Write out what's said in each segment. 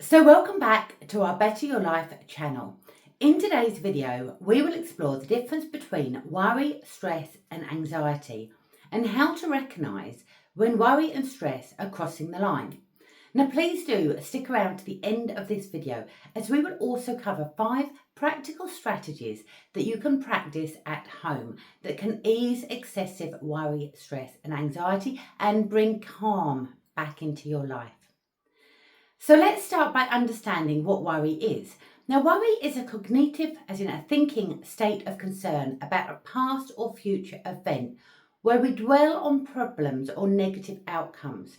So welcome back to our Better Your Life channel. In today's video, we will explore the difference between worry, stress and anxiety and how to recognise when worry and stress are crossing the line. Now please do stick around to the end of this video as we will also cover 5 practical strategies that you can practice at home that can ease excessive worry, stress and anxiety and bring calm back into your life. So let's start by understanding what worry is. Now, worry is a cognitive, as in a thinking state of concern about a past or future event where we dwell on problems or negative outcomes.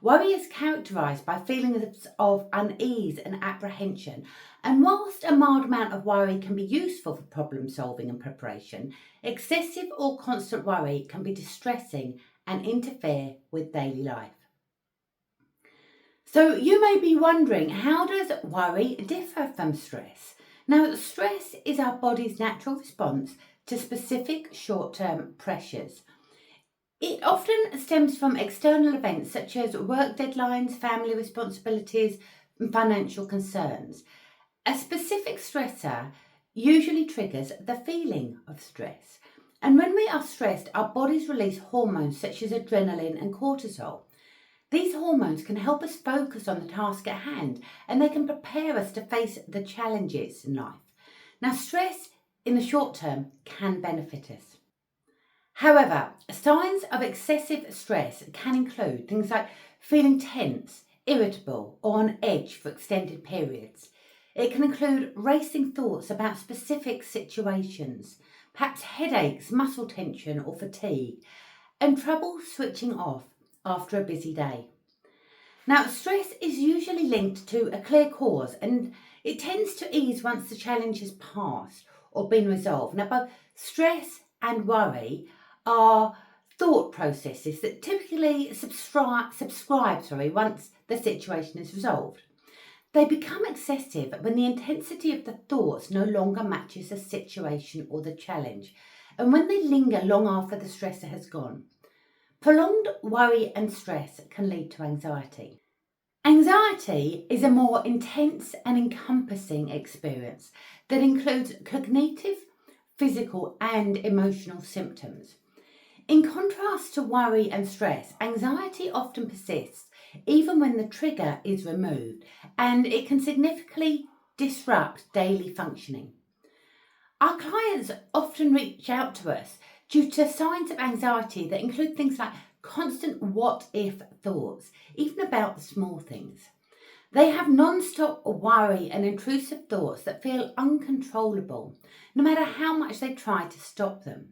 Worry is characterised by feelings of unease and apprehension, and whilst a mild amount of worry can be useful for problem solving and preparation, excessive or constant worry can be distressing and interfere with daily life. So you may be wondering, how does worry differ from stress? Now, stress is our body's natural response to specific short-term pressures. It often stems from external events such as work deadlines, family responsibilities, and financial concerns. A specific stressor usually triggers the feeling of stress. And when we are stressed, our bodies release hormones such as adrenaline and cortisol. These hormones can help us focus on the task at hand, and they can prepare us to face the challenges in life. Now, stress in the short term can benefit us. However, signs of excessive stress can include things like feeling tense, irritable, or on edge for extended periods. It can include racing thoughts about specific situations, perhaps headaches, muscle tension, or fatigue, and trouble switching off after a busy day. Now, stress is usually linked to a clear cause and it tends to ease once the challenge has passed or been resolved. Now, both stress and worry are thought processes that typically subscribe once the situation is resolved. They become excessive when the intensity of the thoughts no longer matches the situation or the challenge, and when they linger long after the stressor has gone. Prolonged worry and stress can lead to anxiety. Anxiety is a more intense and encompassing experience that includes cognitive, physical, and emotional symptoms. In contrast to worry and stress, anxiety often persists even when the trigger is removed, and it can significantly disrupt daily functioning. Our clients often reach out to us due to signs of anxiety that include things like constant what-if thoughts, even about the small things. They have non-stop worry and intrusive thoughts that feel uncontrollable, no matter how much they try to stop them.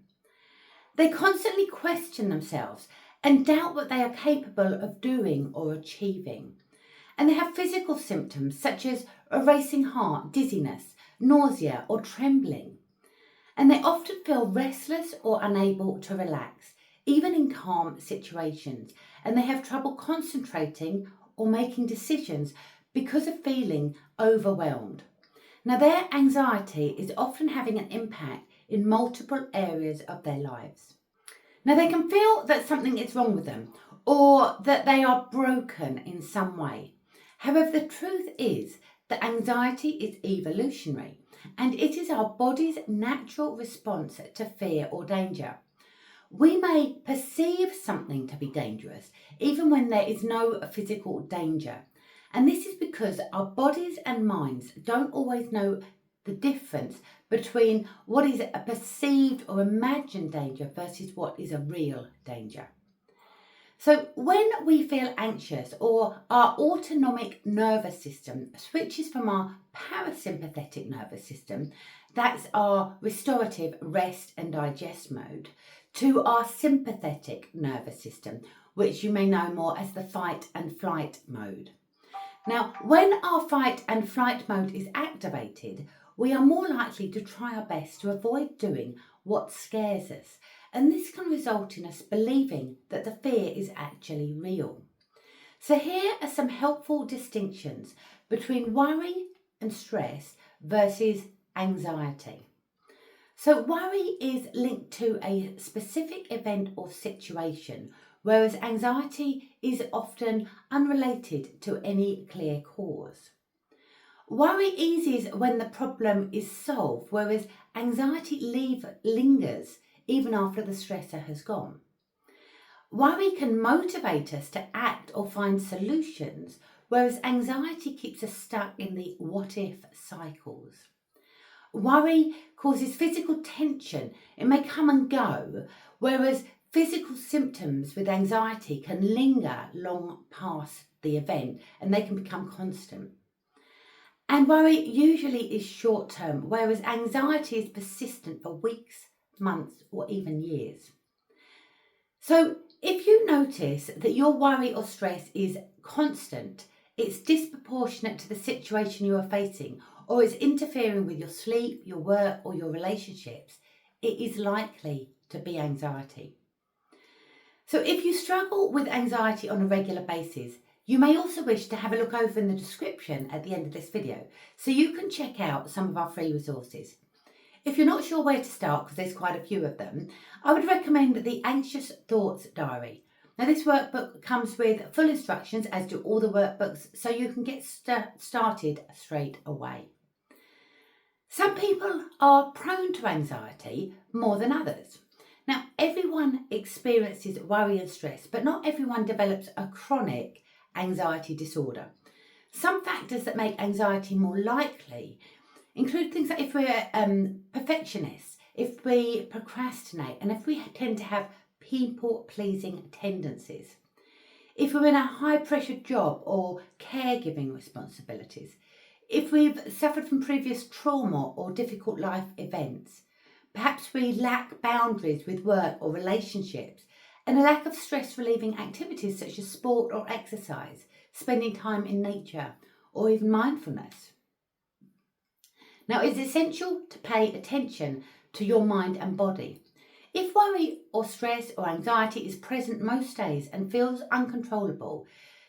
They constantly question themselves and doubt what they are capable of doing or achieving. And they have physical symptoms such as a racing heart, dizziness, nausea, or trembling. And they often feel restless or unable to relax, even in calm situations, and they have trouble concentrating or making decisions because of feeling overwhelmed. Now, their anxiety is often having an impact in multiple areas of their lives. Now, they can feel that something is wrong with them or that they are broken in some way. However, the truth is that anxiety is evolutionary, and it is our body's natural response to fear or danger. We may perceive something to be dangerous even when there is no physical danger. And this is because our bodies and minds don't always know the difference between what is a perceived or imagined danger versus what is a real danger. So when we feel anxious or our autonomic nervous system switches from our parasympathetic nervous system, that's our restorative rest and digest mode, to our sympathetic nervous system, which you may know more as the fight and flight mode. Now, when our fight and flight mode is activated, we are more likely to try our best to avoid doing what scares us, and this can result in us believing that the fear is actually real. So here are some helpful distinctions between worry and stress versus anxiety. So worry is linked to a specific event or situation, whereas anxiety is often unrelated to any clear cause. Worry eases when the problem is solved, whereas anxiety lingers even after the stressor has gone. Worry can motivate us to act or find solutions, whereas anxiety keeps us stuck in the what if cycles. Worry causes physical tension. It may come and go, whereas physical symptoms with anxiety can linger long past the event and they can become constant. And worry usually is short term, whereas anxiety is persistent for weeks, months, or even years. So if you notice that your worry or stress is constant, it's disproportionate to the situation you are facing, or is interfering with your sleep, your work, or your relationships, it is likely to be anxiety. So if you struggle with anxiety on a regular basis, you may also wish to have a look over in the description at the end of this video, so you can check out some of our free resources. If you're not sure where to start, because there's quite a few of them, I would recommend the Anxious Thoughts Diary. Now this workbook comes with full instructions, as do all the workbooks, so you can get started straight away. Some people are prone to anxiety more than others. Now everyone experiences worry and stress, but not everyone develops a chronic anxiety disorder. Some factors that make anxiety more likely include things like if we're perfectionists, if we procrastinate, and if we tend to have people-pleasing tendencies. If we're in a high-pressure job or caregiving responsibilities. If we've suffered from previous trauma or difficult life events. Perhaps we lack boundaries with work or relationships, and a lack of stress-relieving activities such as sport or exercise, spending time in nature, or even mindfulness. Now, it's essential to pay attention to your mind and body. If worry or stress or anxiety is present most days and feels uncontrollable,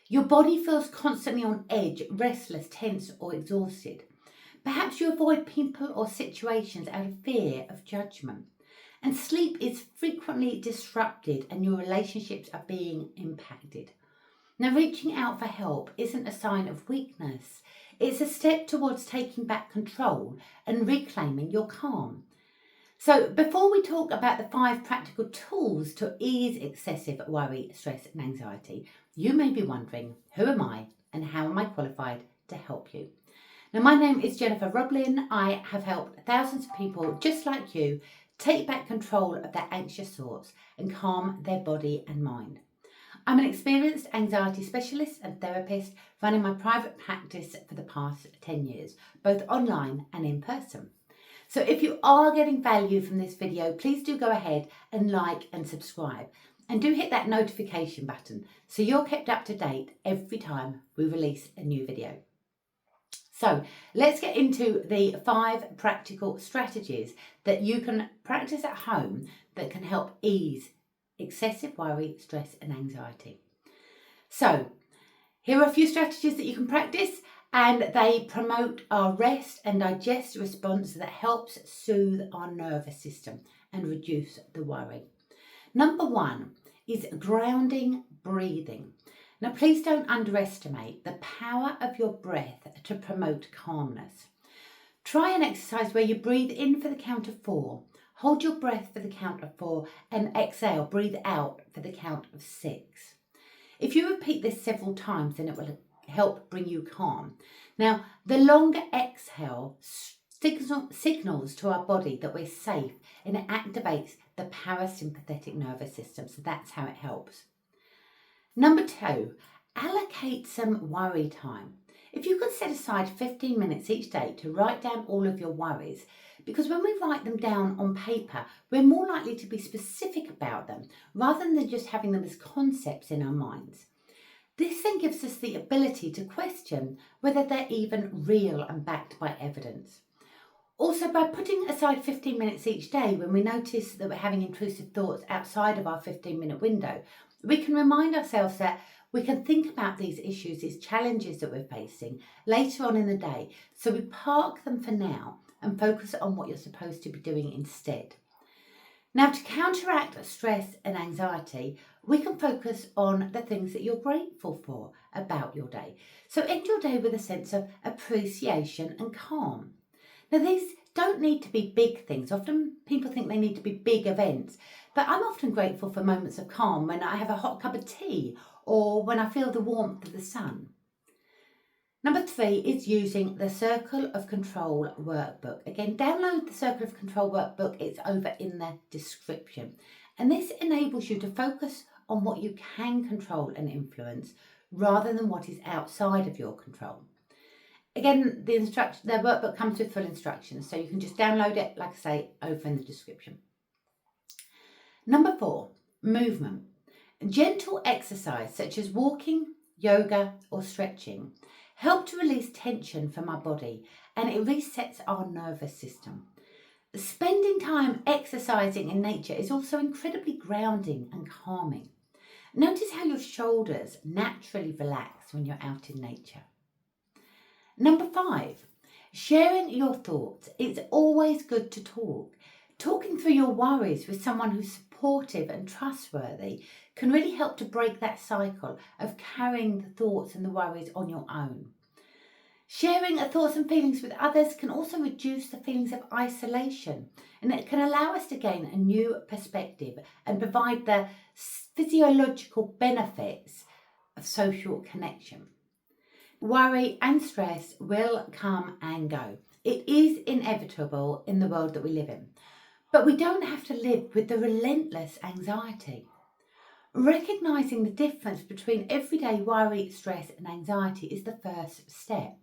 your body feels constantly on edge, restless, tense, or exhausted. Perhaps you avoid people or situations out of fear of judgment. And sleep is frequently disrupted and your relationships are being impacted. Now, reaching out for help isn't a sign of weakness. It's a step towards taking back control and reclaiming your calm. So before we talk about the 5 practical tools to ease excessive worry, stress and anxiety, you may be wondering, who am I and how am I qualified to help you? Now, my name is Jennifer Roblin. I have helped thousands of people just like you take back control of their anxious thoughts and calm their body and mind. I'm an experienced anxiety specialist and therapist running my private practice for the past 10 years, both online and in person. So if you are getting value from this video, please do go ahead and like and subscribe. And do hit that notification button so you're kept up to date every time we release a new video. So let's get into the 5 practical strategies that you can practice at home that can help ease excessive worry, stress and anxiety. So here are a few strategies that you can practice, and they promote our rest and digest response that helps soothe our nervous system and reduce the worry. Number 1 is grounding breathing. Now please don't underestimate the power of your breath to promote calmness. Try an exercise where you breathe in for the count of 4, hold your breath for the count of 4 and exhale, breathe out for the count of 6. If you repeat this several times, then it will help bring you calm. Now, the longer exhale signals to our body that we're safe and it activates the parasympathetic nervous system, so that's how it helps. Number 2, allocate some worry time. If you could set aside 15 minutes each day to write down all of your worries, because when we write them down on paper, we're more likely to be specific about them rather than just having them as concepts in our minds. This then gives us the ability to question whether they're even real and backed by evidence. Also, by putting aside 15 minutes each day when we notice that we're having intrusive thoughts outside of our 15-minute window, we can remind ourselves that we can think about these issues, these challenges that we're facing later on in the day. So we park them for now and focus on what you're supposed to be doing instead. Now, to counteract stress and anxiety, we can focus on the things that you're grateful for about your day. So end your day with a sense of appreciation and calm. Now, these don't need to be big things. Often people think they need to be big events, but I'm often grateful for moments of calm when I have a hot cup of tea or when I feel the warmth of the sun. Number 3 is using the Circle of Control workbook. Again, download the Circle of Control workbook. It's over in the description. And this enables you to focus on what you can control and influence rather than what is outside of your control. Again, the workbook comes with full instructions, so you can just download it, like I say, over in the description. Number 4, movement. Gentle exercise such as walking, yoga or stretching help to release tension from our body, and it resets our nervous system. Spending time exercising in nature is also incredibly grounding and calming. Notice how your shoulders naturally relax when you're out in nature. Number 5, sharing your thoughts. It's always good to talk. Talking through your worries with someone who's supportive and trustworthy can really help to break that cycle of carrying the thoughts and the worries on your own. Sharing thoughts and feelings with others can also reduce the feelings of isolation, and it can allow us to gain a new perspective and provide the physiological benefits of social connection. Worry and stress will come and go. It is inevitable in the world that we live in, but we don't have to live with the relentless anxiety. Recognising the difference between everyday worry, stress and anxiety is the first step.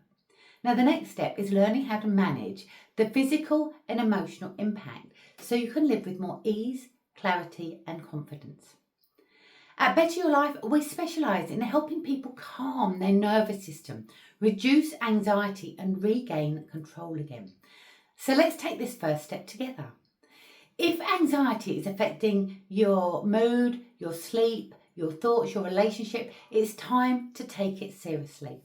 Now, the next step is learning how to manage the physical and emotional impact so you can live with more ease, clarity and confidence. At Better Your Life, we specialise in helping people calm their nervous system, reduce anxiety and regain control again. So let's take this first step together. If anxiety is affecting your mood, your sleep, your thoughts, your relationship, it's time to take it seriously.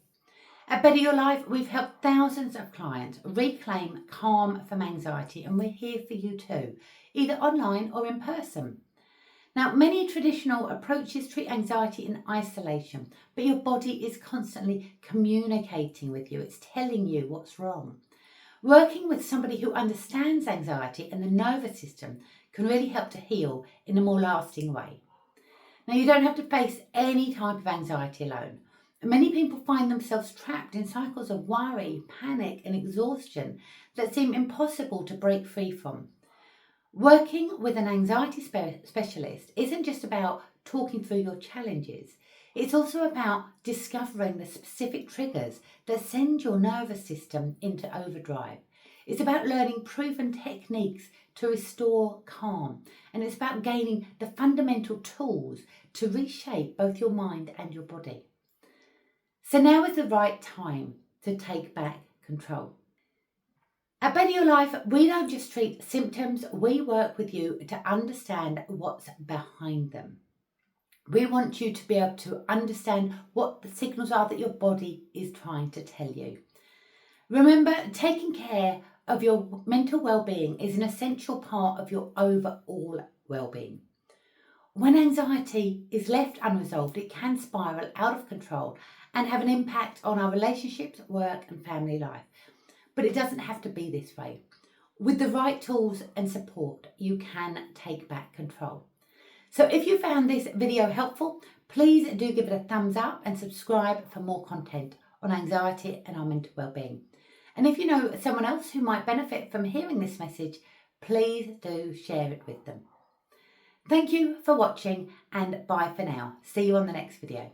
At Better Your Life, we've helped thousands of clients reclaim calm from anxiety, and we're here for you too, either online or in person. Now, many traditional approaches treat anxiety in isolation, but your body is constantly communicating with you. It's telling you what's wrong. Working with somebody who understands anxiety and the nervous system can really help to heal in a more lasting way. Now, you don't have to face any type of anxiety alone. Many people find themselves trapped in cycles of worry, panic and exhaustion that seem impossible to break free from. Working with an anxiety specialist isn't just about talking through your challenges. It's also about discovering the specific triggers that send your nervous system into overdrive. It's about learning proven techniques to restore calm, and it's about gaining the fundamental tools to reshape both your mind and your body. So now is the right time to take back control. At Better Your Life, we don't just treat symptoms, we work with you to understand what's behind them. We want you to be able to understand what the signals are that your body is trying to tell you. Remember, taking care of your mental well-being is an essential part of your overall well-being. When anxiety is left unresolved, it can spiral out of control and have an impact on our relationships, work and family life. But it doesn't have to be this way. With the right tools and support, you can take back control. So if you found this video helpful, please do give it a thumbs up and subscribe for more content on anxiety and our mental well-being. And if you know someone else who might benefit from hearing this message, please do share it with them. Thank you for watching and bye for now. See you on the next video.